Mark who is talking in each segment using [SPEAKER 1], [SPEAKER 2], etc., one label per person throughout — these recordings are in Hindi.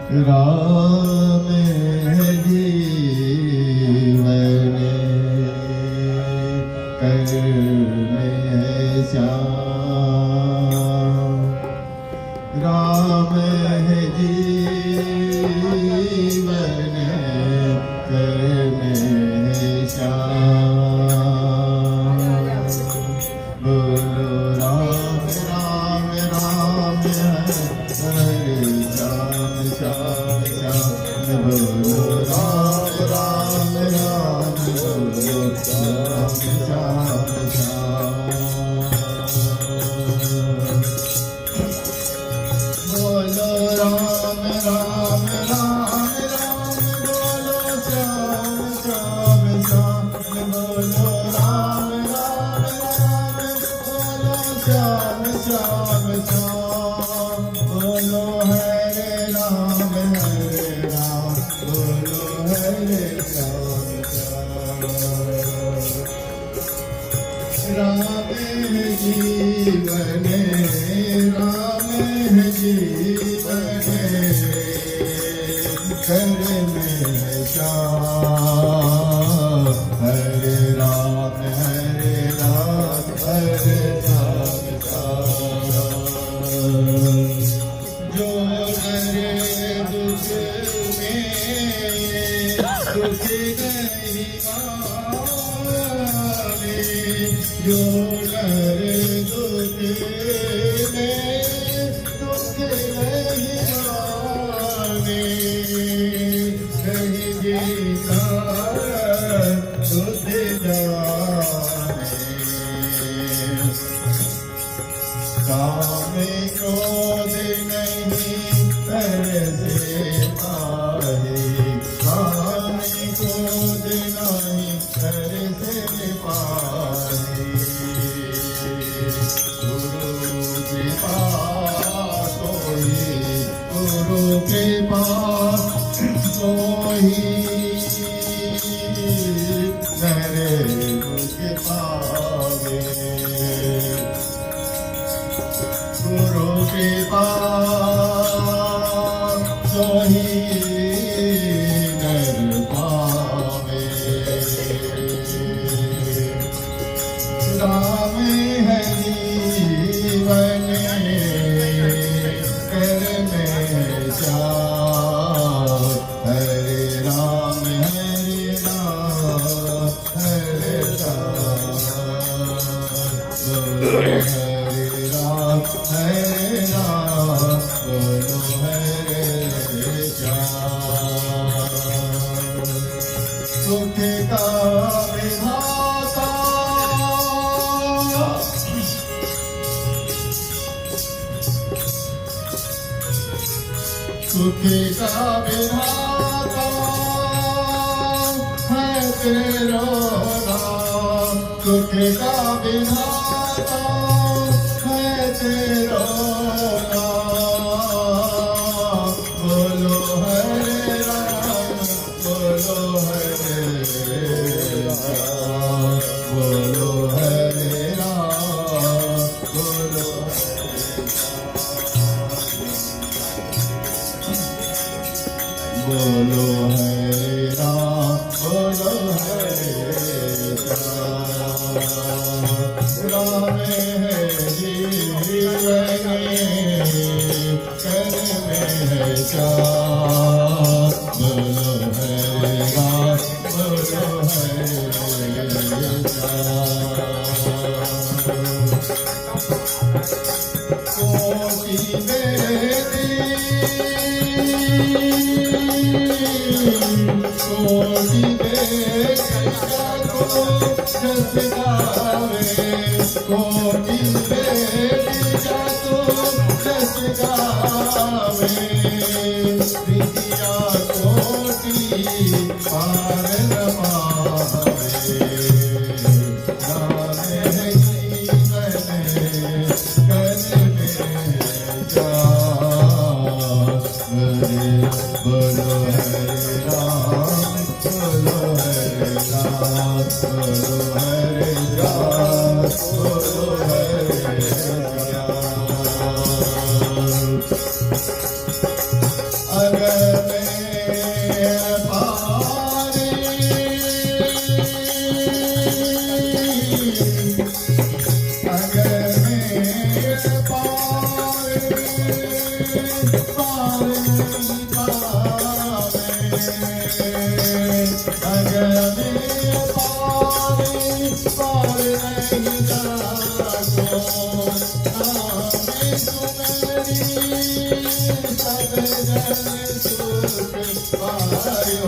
[SPEAKER 1] राम है जीवन कर में है श्याम। राम है जीवन कर में है श्याम। बोलो राम राम राम हरे श्याम श्याम श्याम। बोलो राम राम राम बोलो श्याम श्याम श्याम। बोलो राम राम राम राम बोलो श्याम श्याम श्याम। बोलो राम राम राम बोलो श्याम श्याम श्याम। बोलो हरे राम बोलो हरे राम श्याम। राम है जीवन राम है जीवन कर में श्याम। हरे राम हरे राम हरे राम श्याम। जो हरे दुख में दुख नहीं माने। जो हरे दुख में दुख नहीं माने। कहीं जीता तुझ जाने। काम क्रोध नहीं करते पाए। काम क्रोध नहीं करते पाए। गुरु कृपा सोई गुरु कृपा सोई नरे दुख पावे। गुरु कृपा सोही नर पावे। राम है जीवन कर में श्याम। हरे राम हरे राम। बोलो हरे राम बोलो हरे श्याम। सुख का विधाता सुख का विधाता है तेरा नाम। सुख का विधाता है तेरा नाम। बोलो हरे राम बोलो हरे राम। बोलो हरे राम बोलो बोलो हरे राम बोलो हरे राम। राम है जीवन कर में है श्याम। बोलो हरे राम बोलो हरे राम। कोटि बेदी कोटि बेटा को जस गावे। कोटि बेटा को जस गावे। विद्या कोटि पार न पावे। राम है जीवन कर में श्याम। बोलो हरे राम बोलो हरे राम बोलो हरे राम बोलो हरे राम। अगर पार नहीं पावे अगर में पार पार नहीं जागो आमे तुम्हारी सब जन सुख पायो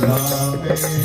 [SPEAKER 1] राम जी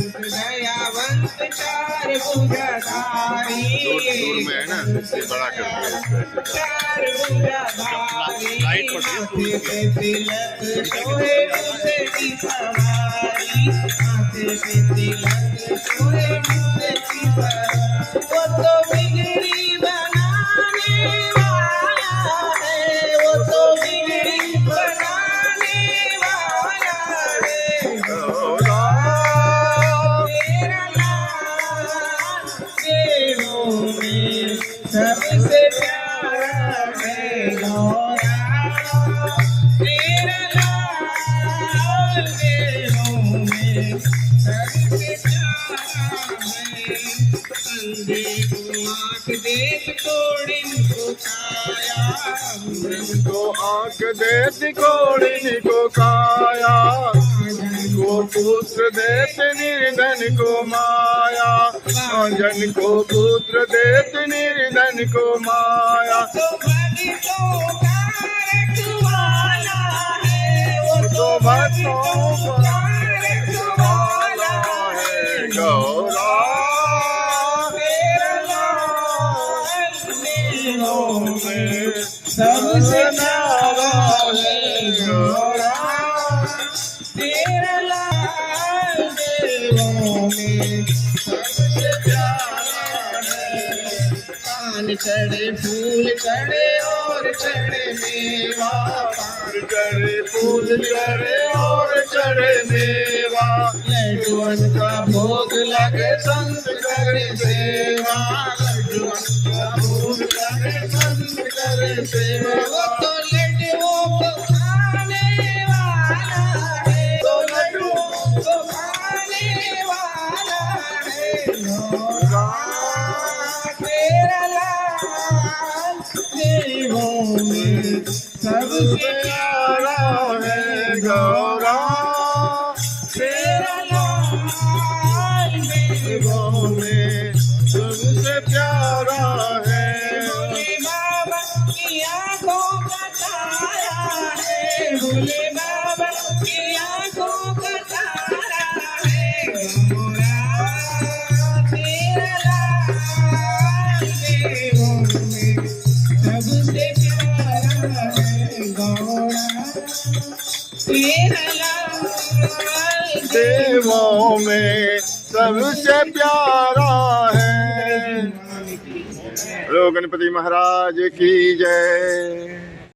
[SPEAKER 2] दयावंत चार भुजाधारी दूर में है ना इसलिए बड़ा कर दिया चार भुजाधारी माथे पे तिलक सोहे मुझे की सवारी माथे पे तिलक सोहे मुझे की सवारी वो तो बिगड़ी बनाने वाला है वो तो बिगड़ी बनाने वाला है सबसे प्यारा है गौरा तेरा लाल देहों में सबसे प्यारा है अंधे को आँख देख तोड़िन को काया को आँख देख कोड़िन को काया को पुत्र देत निर्धन को माया जन को पुत्र देत निर्धन को माया तो भक्तों का रखवाला है वो तो भक्तों का रखवाला है गौरा तेरा लाल देहों में सबसे प्यारा है गौरा तेरा लाल देहों में
[SPEAKER 1] सबसे प्यारा है।
[SPEAKER 2] पान चढ़े फूल चढ़े और चढ़े मेवा,
[SPEAKER 1] पान चढ़े फूल चढ़े और चढ़े मेवा,
[SPEAKER 2] लड्डुअन का भोग लगे
[SPEAKER 1] संत करे सेवा, लड्डुअन का भोग लगे संत करे सेवा।
[SPEAKER 2] वो तो लड्डुओं को खाने वाला है,
[SPEAKER 1] तो लड्डुओं
[SPEAKER 2] को खाने वाला है। तेरा लाल देवों में सबसे
[SPEAKER 1] प्यारा है गौरा,
[SPEAKER 2] तेरा लाल
[SPEAKER 1] देवों में सबसे प्यारा है।
[SPEAKER 2] भोले बाबा की आंखों का तारा है, भोले बाबा की आंखों का तारा है। गौरा तेरा लाल देवों में सबसे प्यारा है। गौरा तेरा लाल
[SPEAKER 1] देवों में सबसे प्यारा है। बोलो गणपति महाराज की जय।